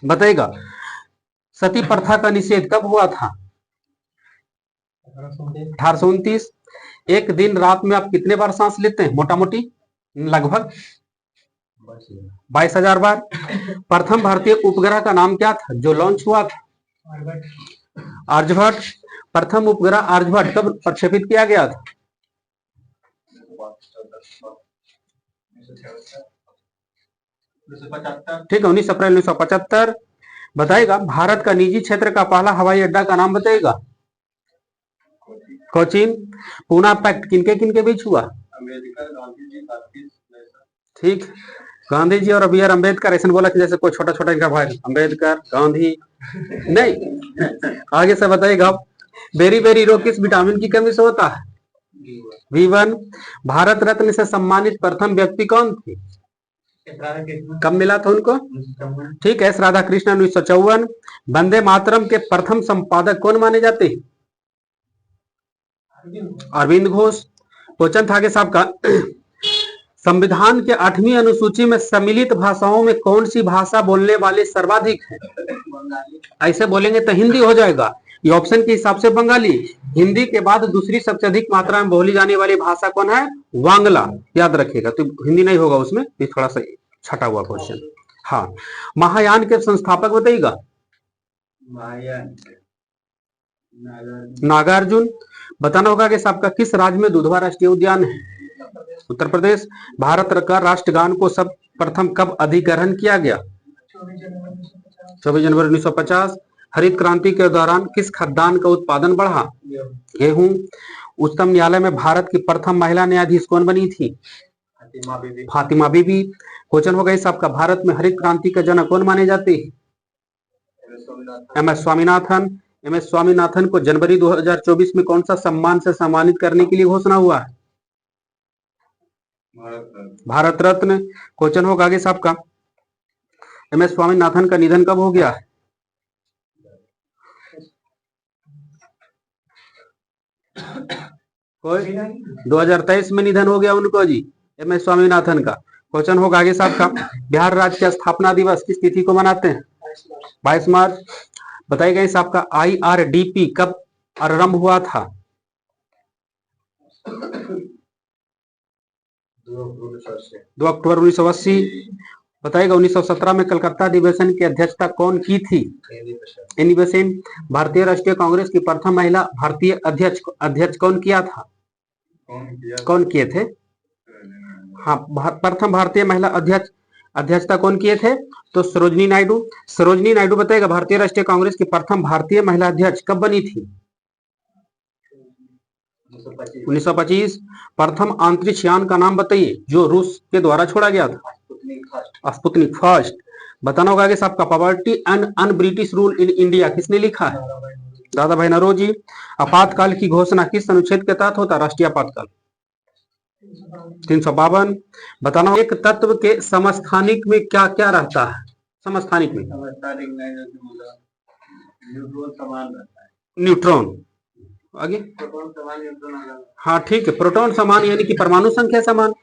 बताइएगा सती प्रथा का निषेध कब हुआ था? 1829। एक दिन रात में आप कितने बार सांस लेते हैं मोटा मोटी? लगभग 22,000 बार। प्रथम भारतीय उपग्रह का नाम क्या था जो लॉन्च हुआ था? आर्यभट्ट। प्रथम उपग्रह आर्यभट्ट कब प्रक्षेपित किया गया था? ठीक है, 19 अप्रैल 1975। बताएगा भारत का निजी क्षेत्र का पहला हवाई अड्डा का नाम बताएगा? कोचीन। पूना पैक्ट किनके किनके बीच हुआ? ठीक, गांधी जी और बी आर अम्बेडकर। ऐसा बोला कि जैसे कोई छोटा छोटा इनका भाई अम्बेडकर गांधी नहीं। आगे से बताइएगा बेरी बेरी रोग किस विटामिन की कमी से होता है? V1। भारत रत्न से सम्मानित प्रथम व्यक्ति कौन थे? कब मिला था उनको? ठीक है, राधा कृष्ण 1954। वंदे मातरम के प्रथम संपादक कौन माने जाते हैं? अरविंद घोष। क्वेश्चन था आगे साहब का संविधान के 8वीं अनुसूची में सम्मिलित भाषाओं में कौन सी भाषा बोलने वाले सर्वाधिक है? ऐसे बोलेंगे तो हिंदी हो जाएगा। ये ऑप्शन के हिसाब से बंगाली। हिंदी के बाद दूसरी सबसे अधिक मात्रा में बोली जाने वाली भाषा कौन है? वांगला। याद रखिएगा, तो हिंदी नहीं होगा उसमें, ये थोड़ा सा छटा हुआ क्वेश्चन। हाँ, महायान के संस्थापक बताइएगा? नागार्जुन। बताना होगा कि आपका किस राज्य में दुधवा राष्ट्रीय उद्यान है? उत्तर प्रदेश। भारत का राष्ट्रगान को सब प्रथम कब अधिग्रहण किया गया? 24 जनवरी 1950। हरित क्रांति के दौरान किस खाद्यान्न का उत्पादन बढ़ा? गेहूं। उच्चतम न्यायालय में भारत की प्रथम महिला न्यायाधीश कौन बनी थी? फातिमा बीबी। क्वेश्चन होगा इस आपका भारत में हरित क्रांति का जनक कौन माने जाते हैं? MS स्वामीनाथन। MS स्वामीनाथन को जनवरी 2024 में कौन सा सम्मान से सम्मानित करने के लिए घोषणा हुआ है? भारत रत्न। क्वेश्चन होगा आगे साहब का MS स्वामीनाथन का निधन कब हो गया है? कोई 2023 में निधन हो गया उनको जी, MS स्वामीनाथन का। क्वेश्चन होगा आगे साहब का बिहार राज्य का स्थापना दिवस किस तिथि को मनाते हैं? 22 मार्च। बताइएगा इस आपका IRDP कब आरंभ हुआ था? 2 अक्टूबर 1980। बताइएगा 1917 में कलकत्ता अधिवेशन की अध्यक्षता कौन की थी? Annie Besant. भारतीय राष्ट्रीय कांग्रेस की प्रथम महिला भारतीय अध्यक्ष कौन किया था? कौन किए थे? हाँ, प्रथम भारतीय महिला अध्यक्षता कौन किए थे? तो सरोजनी नायडू। सरोजनी नायडू बताएगा भारतीय राष्ट्रीय कांग्रेस की प्रथम भारतीय महिला अध्यक्ष कब बनी थी? 1925। प्रथम अंतरिक्ष यान का नाम बताइए जो रूस के द्वारा छोड़ा गया था? Sputnik first. बताना होगा कि आपका poverty and un British rule in India किसने लिखा है? दादा भाई नौरोजी। आपातकाल की घोषणा किस अनुच्छेद के तहत होता है? राष्ट्रीय आपातकाल 352। बताना एक तत्व के समस्थानिक में क्या क्या रहता है? समस्थानिक में न्यूट्रॉन। आगे हाँ ठीक है, प्रोटॉन समान यानी कि परमाणु संख्या समान।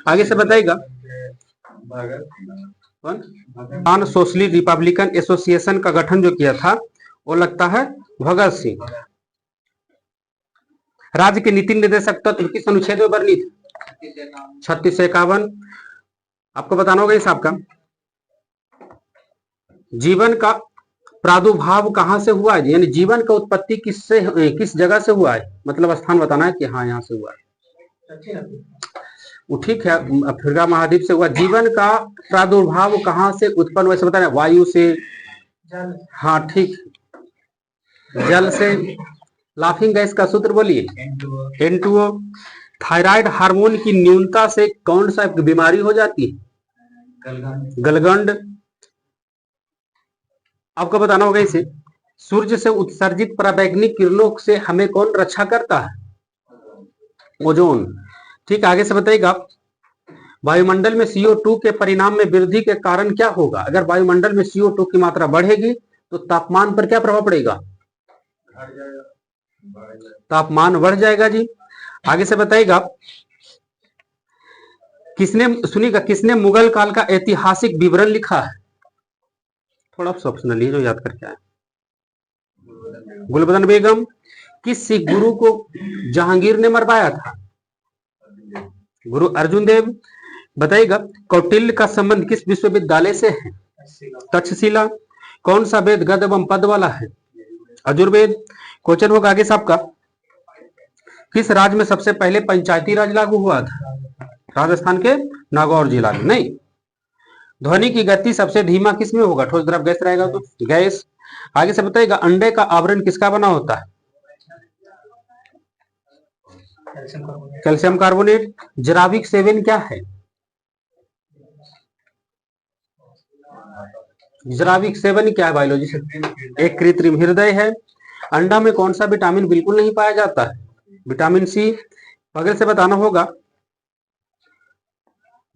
आगे से बताइएगा नॉन सोशलिस्ट रिपब्लिकन एसोसिएशन का गठन जो किया था वो लगता है भगत सिंह। राज्य के नीति निर्देशक तत्व किस अनुच्छेद में वर्णित? 36 से 51। आपको बताना होगा इस आपका जीवन का प्रादुर्भाव कहां से हुआ है, यानी जीवन का उत्पत्ति किस जगह से हुआ है, मतलब स्थान बताना है कि हाँ यहाँ से हुआ है। वो ठीक है, अफ्रीका महाद्वीप से हुआ। जीवन का प्रादुर्भाव कहां से उत्पन्न हुआ, बताना वायु से? हाँ ठीक, जल से। लाफिंग गैस का सूत्र बोलिए? N2O। थायराइड हार्मोन की न्यूनता से कौन सा बीमारी हो जाती है? गलगंड। आपको बताना होगा इसे सूर्य से उत्सर्जित पराबैंगनी किरणों से हमें कौन रक्षा करता है? ओजोन। ठीक, आगे से बताइएगा वायुमंडल में CO2 के परिणाम में वृद्धि के कारण क्या होगा? अगर वायुमंडल में CO2 की मात्रा बढ़ेगी तो तापमान पर क्या प्रभाव पड़ेगा? तापमान बढ़ जाएगा जी। आगे से बताइएगा किसने मुगल काल का ऐतिहासिक विवरण लिखा है? थोड़ा सा ऑप्शनल है जो याद करके आए। गुलबदन बेगम। किस सिख गुरु को जहांगीर ने मरवाया था? गुरु अर्जुन देव। बताइएगा कौटिल्य का संबंध किस विश्वविद्यालय से है? तक्षशिला। कौन सा वेद गद एवं पद वाला है? अजुर्वेद। क्वेश्चन होगा आगे सबका, किस राज्य में सबसे पहले पंचायती राज लागू हुआ था? राजस्थान के नागौर जिला में। नहीं। ध्वनि की गति सबसे धीमा किस में होगा? ठोस द्रव गैस रहेगा तो गैस। आगे से बताइएगा अंडे का आवरण किसका बना होता है? Calcium carbonate. जराविक सेवन क्या है? जराविक सेवन क्या है बायोलॉजी से? एक कृत्रिम हृदय है। अंडा में कौन सा विटामिन बिल्कुल नहीं पाया जाता है? Vitamin C. बगल से बताना होगा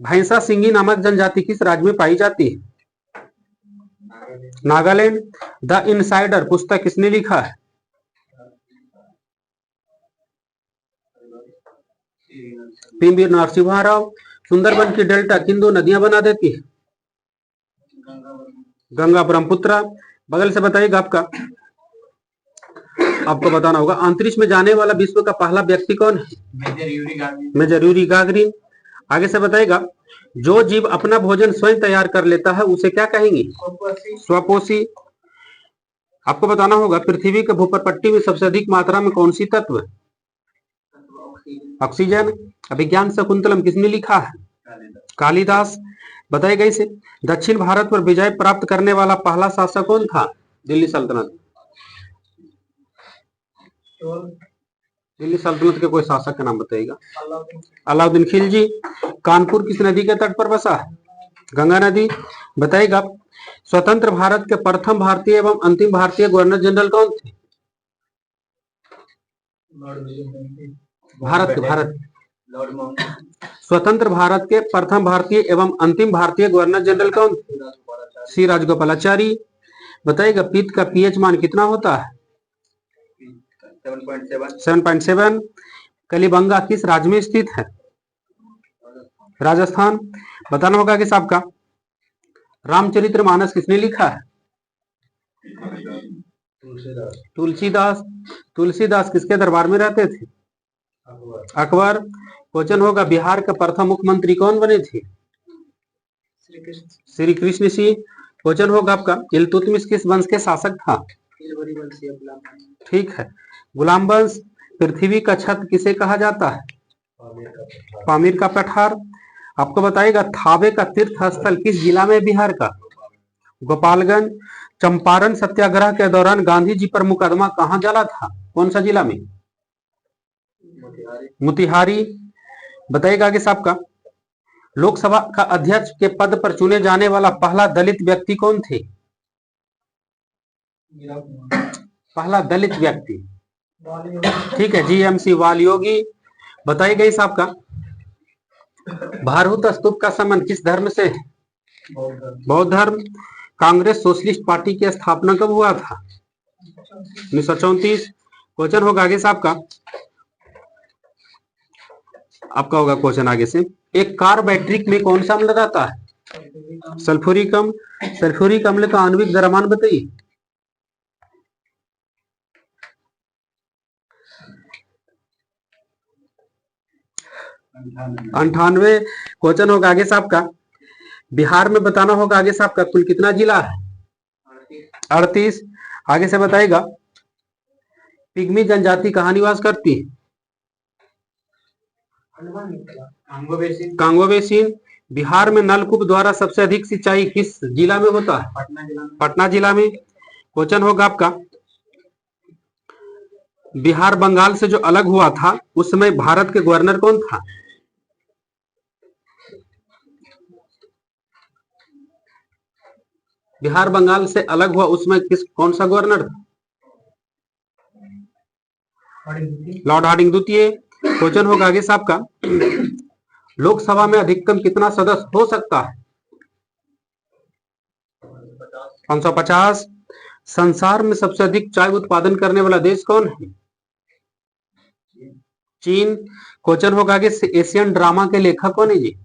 भैंसा सिंगी नामक जनजाति किस राज्य में पाई जाती है? नागालैंड। द इनसाइडर पुस्तक किसने लिखा है? पीवी नरसिम्हा राव। सुंदरबन की डेल्टा किन दो नदियां बना देती है? गंगा ब्रह्मपुत्र। बगल से बताइएगा आपको बताना होगा अंतरिक्ष में जाने वाला विश्व का पहला व्यक्ति कौन है? Major Yuri Gagarin. आगे से बताइएगा जो जीव अपना भोजन स्वयं तैयार कर लेता है उसे क्या कहेंगे? स्वपोषी। आपको बताना होगा पृथ्वी के भूपटपट्टी में सबसे अधिक मात्रा में कौन सी तत्व है? ऑक्सीजन। अभिज्ञान शकुंतलम किसने लिखा है? कालिदास। बताइएगा इसे दक्षिण भारत पर विजय प्राप्त करने वाला पहला शासक कौन था? दिल्ली सल्तनत। दिल्ली सल्तनत के कोई शासक का नाम बताइएगा। अलाउद्दीन खिलजी। कानपुर किस नदी के तट पर बसा है? गंगा नदी। बताइएगा स्वतंत्र भारत के प्रथम भारतीय एवं अंतिम भारतीय गवर्नर जनरल कौन थे? भारत स्वतंत्र भारत के प्रथम भारतीय एवं अंतिम भारतीय गवर्नर जनरल कौन थे? सी राजगोपालाचारी। बताइएगा पित्त का पीएच मान कितना होता है? 7.7। कलिबंगा किस राज्य में स्थित है? राजस्थान। बताना होगा कि साहब का रामचरितमानस किसने लिखा है? तुलसीदास। तुलसीदास किसके दरबार में रहते थे? अकबर। क्वेश्चन होगा बिहार के प्रथम मुख्यमंत्री कौन बने थे? श्री कृष्ण सिंह। क्वेश्चन होगा आपका इल्तुतमिश किस वंश के शासक था? ठीक है। गुलाम वंश। पृथ्वी का छत किसे कहा जाता है? पामीर का पठार। आपको बताइएगा थावे का तीर्थ स्थल किस जिला में बिहार का? गोपालगंज। चंपारण सत्याग्रह के दौरान गांधी जी पर मुकदमा कहां चला था? कौन सा जिला में? मोतिहारी। बताइएगा आगे साहब का लोकसभा का अध्यक्ष के पद पर चुने जाने वाला पहला दलित व्यक्ति कौन थे? पहला दलित व्यक्ति ठीक है जीएमसी वालयोगी। बताइएगा साहब का भारहूत स्तूप का संबंध किस धर्म से है? बौद्ध धर्म। कांग्रेस सोशलिस्ट पार्टी की स्थापना कब हुआ था? 1934। क्वेश्चन होगा आगे साहब का आपका होगा क्वेश्चन आगे से एक कार बैटरी में कौन सा अम्ल रहता है? सल्फ्यूरिक अम्ल। सल्फ्यूरिक अम्ल का आणविक द्रव्यमान बताइए। अंठानवे। क्वेश्चन होगा आगे साहब का बिहार में बताना होगा आगे साहब का कुल कितना जिला है? 38। आगे से बताएगा पिग्मी जनजाति कहाँ निवास करती है? Congo basin. बिहार में नलकूप द्वारा सबसे अधिक सिंचाई किस जिला में होता है? पटना जिला में। क्वेश्चन होगा आपका बिहार बंगाल से जो अलग हुआ था उस समय भारत के गवर्नर कौन था? बिहार बंगाल से अलग हुआ उसमें कौन सा गवर्नर था? लॉर्ड हार्डिंग द्वितीय। क्वेश्चन होगा आगे साहब का लोकसभा में अधिकतम कितना सदस्य हो सकता है? 550। संसार में सबसे अधिक चाय उत्पादन करने वाला देश कौन है? चीन। क्वेश्चन होगा आगे एशियन ड्रामा के लेखक कौन है जी?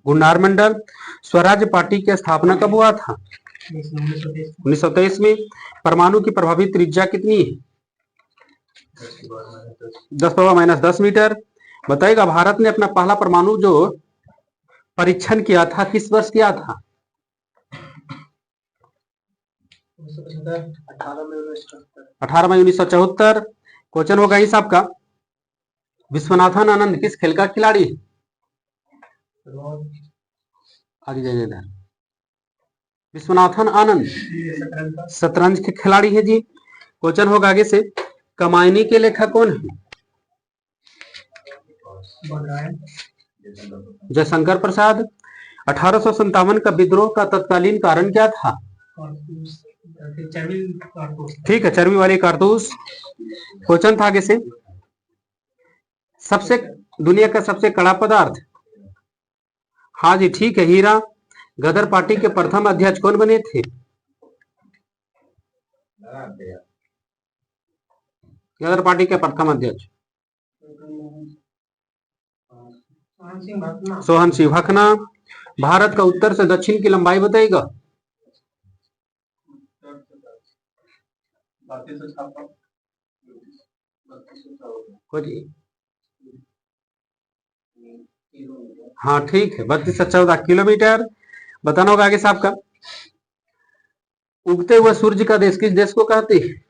गुलनार मंडल। स्वराज पार्टी की स्थापना कब हुआ था? 1923 में। परमाणु की प्रभावी त्रिज्या कितनी है? 10⁻⁻10 मीटर। बताइएगा भारत ने अपना पहला परमाणु जो परीक्षण किया था किस वर्ष किया था? 18 मई 1974। क्वेश्चन होगा इस आपका, विश्वनाथन आनंद किस खेल का खिलाड़ी है? आगे जाइए इधर। विश्वनाथन आनंद शतरंज के खिलाड़ी है जी। क्वेश्चन होगा आगे से, कमायनी के लेखक कौन है? जयशंकर प्रसाद। 1857 का विद्रोह का तत्कालीन कारण क्या था? ठीक है, चर्बी वाली कारतूस। क्वेश्चन था आगे से, सबसे दुनिया का सबसे कड़ा पदार्थ? हाँ जी ठीक है, हीरा। गदर पार्टी के प्रथम अध्यक्ष कौन बने थे? गदर पार्टी के प्रथम अध्यक्ष सोहन सिंह भकना। भारत का उत्तर से दक्षिण की लंबाई बताइएगा। हाँ ठीक है, 32 से 14 किलोमीटर। बताना होगा आगे साहब का, उगते हुए सूर्य का देश किस देश को कहते हैं?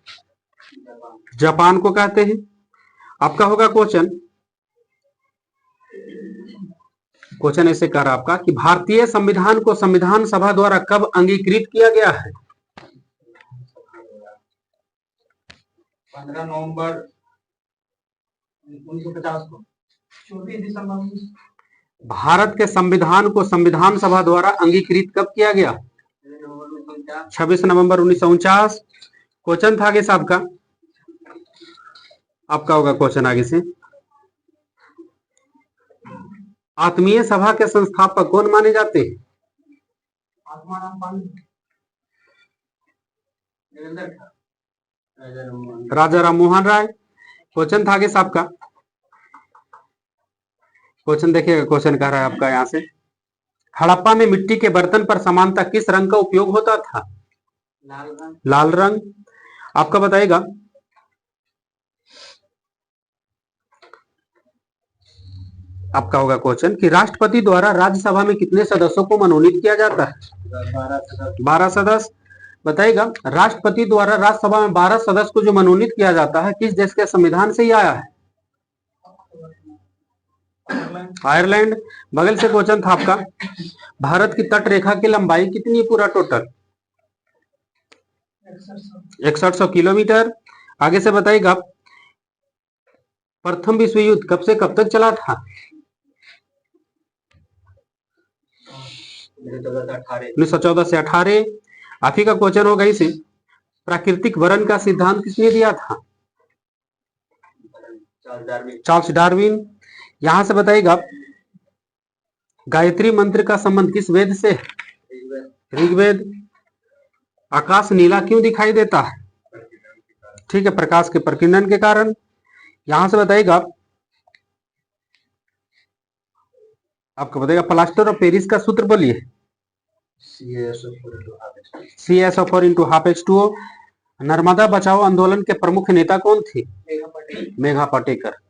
जापान को कहते हैं। आपका होगा क्वेश्चन ऐसे कर आपका कि भारतीय संविधान को संविधान सभा द्वारा कब अंगीकृत किया गया है? 15 नवंबर 1950 को। 24 दिसंबर। भारत के संविधान को संविधान सभा द्वारा अंगीकृत कब किया गया? 26 नवंबर 1949। क्वेश्चन था आगे साहब का, आपका होगा क्वेश्चन आगे से, आत्मीय सभा के संस्थापक कौन माने जाते हैं? राजा राम मोहन राय। क्वेश्चन था आगे साहब का, क्वेश्चन देखिएगा, क्वेश्चन कह रहा है आपका यहां से, हड़प्पा में मिट्टी के बर्तन पर समानता किस रंग का उपयोग होता था? लाल रंग। आपका बताएगा, आपका होगा क्वेश्चन कि राष्ट्रपति द्वारा राज्यसभा में कितने सदस्यों को मनोनीत किया जाता है? 12 सदस्य। बताइएगा, राष्ट्रपति द्वारा राज्यसभा में 12 सदस्य को जो मनोनीत किया जाता है किस देश के संविधान से ही आया है? आयरलैंड। बगल से क्वेश्चन था आपका, भारत की तट रेखा की लंबाई कितनी है पूरा टोटल? 6100 किलोमीटर। आगे से बताइएगा, प्रथम विश्व युद्ध कब से कब तक चला था? 1914 से 18। आप ही का क्वेश्चन होगा इसे, प्राकृतिक वरण का सिद्धांत किसने दिया था? Charles Darwin. यहां से बताइएगा, गायत्री मंत्र का संबंध किस वेद से? ऋग्वेद। आकाश नीला क्यों दिखाई देता है? ठीक है, प्रकाश के प्रकीर्णन के कारण। यहां से बताइएगा, आपको बताइएगा प्लास्टर ऑफ पेरिस का सूत्र बोलिए। CaSO4 into half H2O। Narmada बचाओ आंदोलन के प्रमुख नेता कौन थे? मेघा पाटेकर।